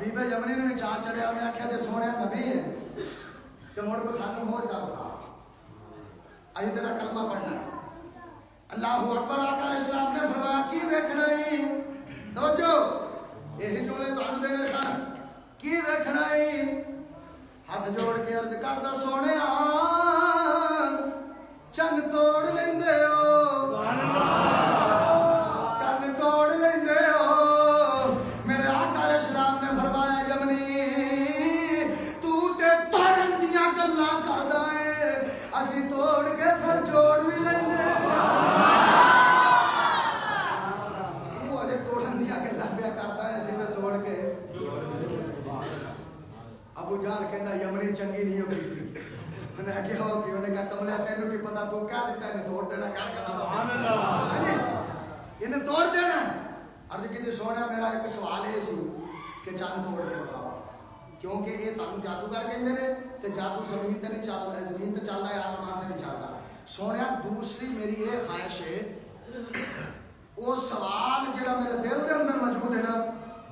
حبیب یمنی نے چاہ چڑھیا میں آخیا جے سونے نبی ہے تو مڑ کو سانو ہو جا بتا اج تیرا کلمہ پڑھنا ہے اللہ اکبر آقا علیہ السلام نے فرمایا کی ویکھنا ہے توجہ یہی جملے تو دینے سن کی ویکھنا ہے ہاتھ جوڑ کے عرض کردا سونے چن توڑ لیندے ہو سبحان اللہ چن توڑ لیندے ہو میرے آقا علیہ السلام نے فرمایا یمنی تو تے توڑن دیاں گلاں کردا ہے اسی توڑ کے پھر جوڑ بھی لیندے وہ اجے توڑن دیاں گلاں پیا کردا ہے اسی تے توڑ کے ابو جہل کہندا یمنی چنگی نہیں ہوئی تھی میں نے کہا کہ انہیں کہا کملہ تینوں کی پتہ تو کیا دیتا ہے انہیں توڑ دینا کیا کرنا سبحان اللہ انہیں توڑ دینا عرض کی تھی سونا میرا ایک سوال ہے سی کہ چاند توڑ کے بتاؤ کیونکہ یہ تانوں جادوگر کہیں میرے تے جادو زمین تے نہیں چلتا ہے زمین تے چلتا ہے آسمان تے نہیں چلتا سونا دوسری میری یہ خواہش ہے وہ سوال جڑا میرے دل دے اندر موجود ہے نا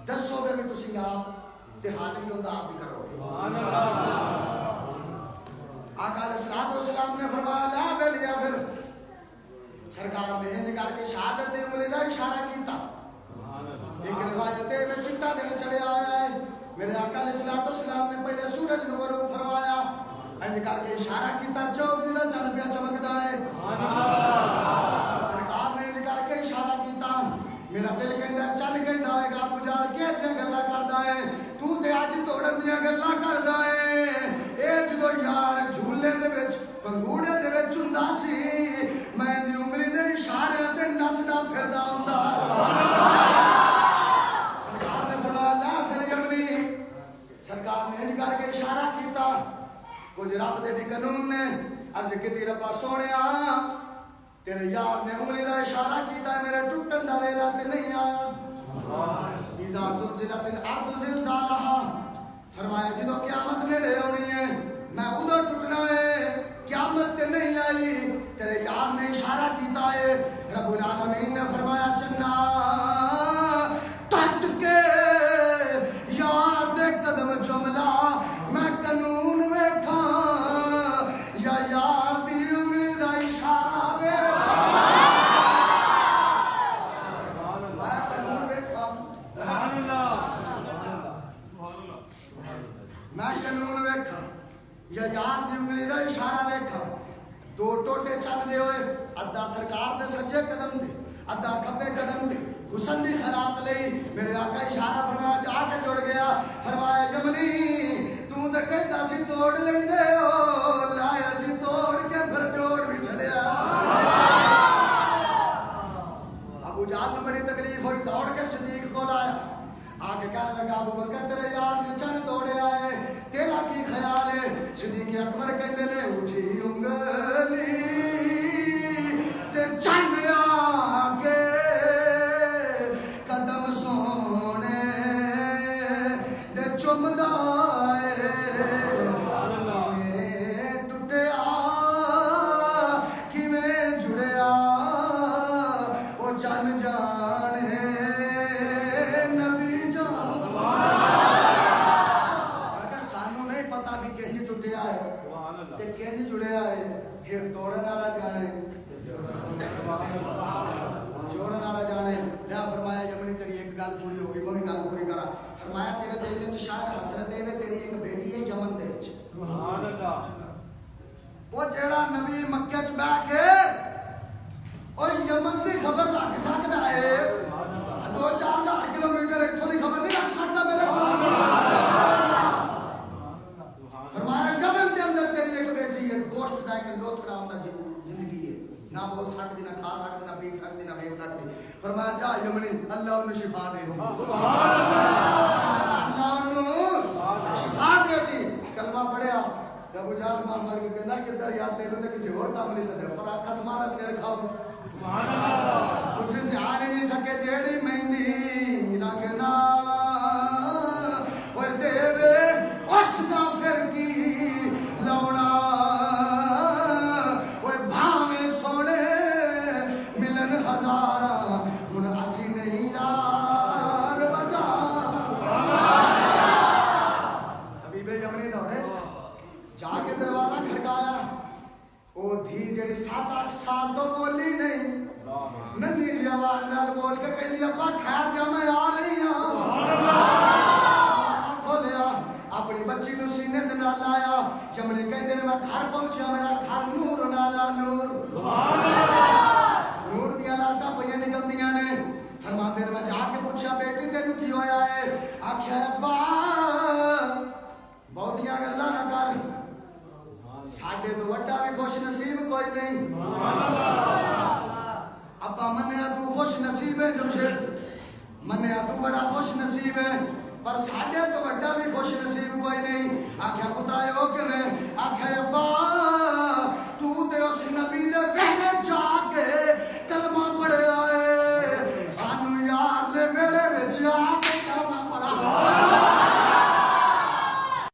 دسو گے بھی تسی آپ تے حاضر بھی ہوتا آپ بھی کرو سبحان اللہ آقا علیہ السلام نے فرمایا لا بلیا پھر سرکار نے انج کر کے شہادت دی انگلی دا اشارہ کیتا ایک روایت میں چٹا دن چڑھیا آیا ہے میرے آقا علیہ السلام نے پہلے سورج مبارک فرمایا انج کر کے اشارہ کیتا چودھری دا چن پیا چمکدا ہے سرکار نے انج کر کے اشارہ کیتا میرا دل کہندا چل کہندا ہے گا پجار کے گلاں کردا ہے تو تے اج توڑن دیاں گلاں کردا ہے اے جدوں یار جھولے دے وچ پنگوڑے دے وچ ہوندا سی میں دی انگلی دے اشارے تے نچدا پھردا ہوندا سرکار نے فرمایا لا پھر یمنی سرکار نے انج کر کے اشارہ کیتا کچھ رب دے بھی قانون نے عرض کیتی ربا سونیا تیرے یار نے انگلی دا اشارہ کیتا ہے میرے ٹوٹن دا ویلا تے نہیں آیا اذا زلزلت الارض زلزالها فرمایا جدو قیامت نیڑے ہونی ہے میں ادھر ٹوٹنا ہے قیامت تے نہیں آئی تیرے یار نے اشارہ کیتا ہے رب العالمین نے فرمایا چنگا ٹٹ کے یار دے قدم چملا میں قانون ویکھاں یا یار دی انگلی دا اشارہ ویکھاں میں قانون ویکھاں سبحان اللہ میں قانون ویکھاں یا یار دی انگلی دا اشارہ ویکھاں دو ٹوٹے چل دے ہوئے ادھا سرکار دے سجے قدم دے ادھا کھبے قدم دے حسن دی خیرات لئی میرے آقا اشارہ فرمایا جا کے جڑ گیا فرمایا یمنی تو تے کہندا سی توڑ لیندے ہو لایا سی توڑ کے پھر جوڑ بھی چھڑیا ابو جہل میں بڑی تکلیف ہوئی دوڑ کے صدیق کو لایا آگے کہنے لگا ابو بکر تیرے یار نے چن توڑیا ہے تیرا کی خیال ہے صدیق اکبر کہندے نے اٹھی انگلی تے چن آگے قدم سونے دے چمدا ہے ٹوٹیا کیویں جڑیا او چن جانے ٹوٹیا ہے تے کنج جڑیا ہے پھر توڑن والا جانے جوڑن والا جانے لیا فرمایا یمنی تیری ایک گل پوری ہوگی میں گل پوری کرا فرمایا تیرے دل وچ شاید حسرت ہے تیری ایک بیٹی ہے یمن دے وچ سبحان اللہ وہ جیڑا نبی مکے وچ بیٹھ کے او یمن دی خبر رکھ سکدا ہے 2-4 کلومیٹر ایتھوں دی خبر نہیں رکھ سکدا میرے فرمایا جبل کے اندر تیری ایک بیٹی ہے گوشت دا ایک لوتھڑا ہوندا زندگی ہے نہ بول سکتی نہ کھا سکتی نہ پی سکتی نہ ویکھ سکتی فرمایا جا یمنی اللہ انہوں شفا دے دی سبحان اللہ انہوں شفا دے دی کلمہ پڑھیا ابو جہل ماں مر کے کہندا کہ در یار تینوں تے کسی اور کام نہیں سکے پر کس مارا سیر کھاؤ سبحان اللہ اسے سے آنے نہیں سکے جیڑی مہندی رنگ نا اوے دیوے اس دا پھر کی لوڑا اوے بھاویں سونے ملن ہزاراں ہن اسی نہیں یار بٹا 7-8 سال تو بولی نہیں ننی جی آواز نال بول کے کہندی ابا ٹھہر جا میں آ رہی ہوں کھولیا اپنی بچی نو سینے تے نال لایا جمنے کہندے نے میں گھر پہنچیا میرا گھر نور نالا نور سبحان اللہ نور دیاں لاٹاں پئیاں نکلدیاں نے فرماندے نے میں جا کے پوچھا بیٹی تینوں کی ہویا ہے آکھیا ابا بہتیاں گلاں نہ کر ساڈے تو وڈا بھی خوش نصیب کوئی نہیں ابا منیا تو خوش نصیب ہے جمشید منیا تو بڑا خوش نصیب ہے پر ساڈے تو وڈا بھی خوش نصیب کوئی نہیں آکھیا پترا ہو کے نے آکھیا ابا